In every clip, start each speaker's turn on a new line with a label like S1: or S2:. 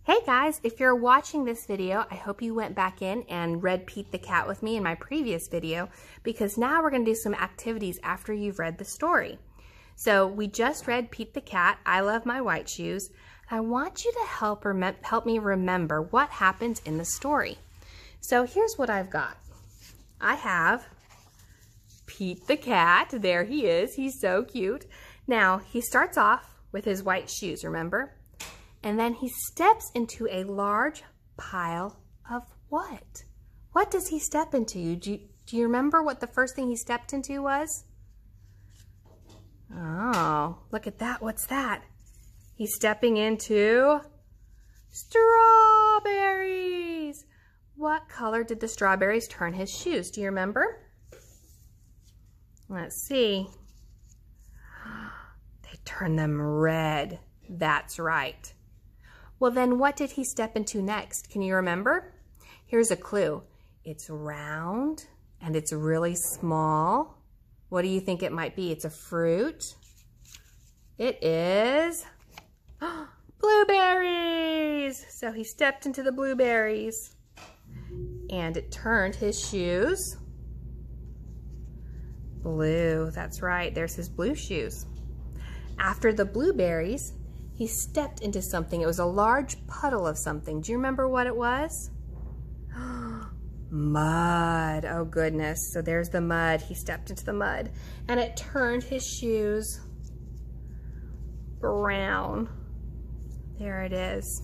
S1: Hey guys, if you're watching this video, I hope you went back in and read Pete the Cat with me in my previous video, because now we're going to do some activities after you've read the story. So we just read Pete the Cat, I Love My White Shoes. I want you to help me remember what happens in the story. So here's what I've got. I have Pete the Cat. There he is. He's so cute. Now, he starts off with his white shoes, remember? And then he steps into a large pile of what? What does he step into? Do you remember what the first thing he stepped into was? Oh, look at that. What's that? He's stepping into strawberries. What color did the strawberries turn his shoes? Do you remember? Let's see. They turned them red. That's right. Well, then what did he step into next? Can you remember? Here's a clue. It's round and it's really small. What do you think it might be? It's a fruit. It is blueberries. So he stepped into the blueberries and it turned his shoes blue. That's right. There's his blue shoes. After the blueberries, he stepped into something. It was a large puddle of something. Do you remember what it was? Mud. Oh, goodness. So there's the mud. He stepped into the mud, and it turned his shoes brown. There it is.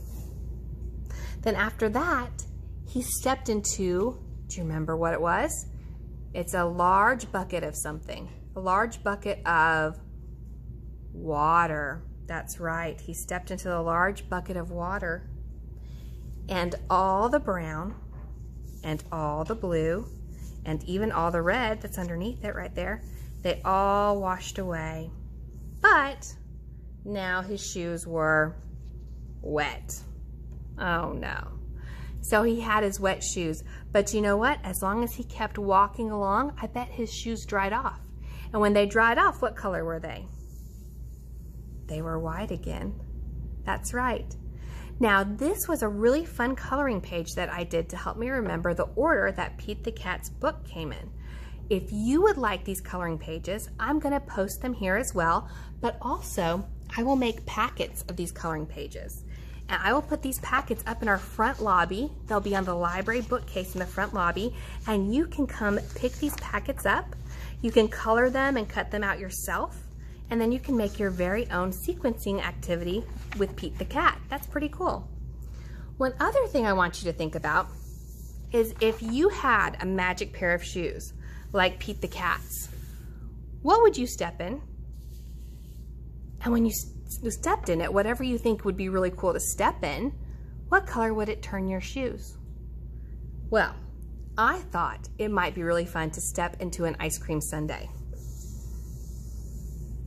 S1: Then after that, he stepped into, do you remember what it was? It's a large bucket of something. A large bucket of water. That's right. He stepped into the large bucket of water, and all the brown and all the blue and even all the red that's underneath it right there, they all washed away. But now his shoes were wet. Oh no. So he had his wet shoes, but you know what? As long as he kept walking along, I bet his shoes dried off. And when they dried off, what color were they? They were white again. That's right. Now, this was a really fun coloring page that I did to help me remember the order that Pete the Cat's book came in. If you would like these coloring pages, I'm going to post them here as well, but also I will make packets of these coloring pages. And I will put these packets up in our front lobby. They'll be on the library bookcase in the front lobby, and you can come pick these packets up. You can color them and cut them out yourself. And then you can make your very own sequencing activity with Pete the Cat. That's pretty cool. One other thing I want you to think about is if you had a magic pair of shoes, like Pete the Cat's, what would you step in? And when you stepped in it, whatever you think would be really cool to step in, what color would it turn your shoes? Well, I thought it might be really fun to step into an ice cream sundae.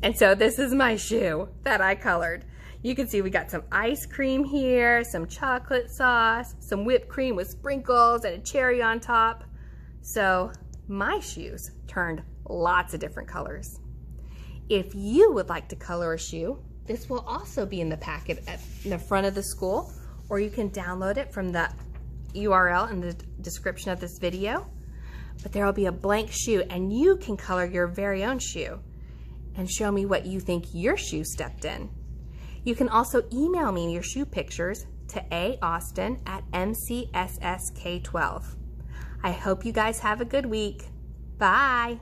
S1: And so this is my shoe that I colored. You can see we got some ice cream here, some chocolate sauce, some whipped cream with sprinkles and a cherry on top. So my shoes turned lots of different colors. If you would like to color a shoe, this will also be in the packet at the front of the school, or you can download it from the URL in the description of this video. But there will be a blank shoe, and you can color your very own shoe and show me what you think your shoe stepped in. You can also email me your shoe pictures to austin@mcssk12. I hope you guys have a good week. Bye.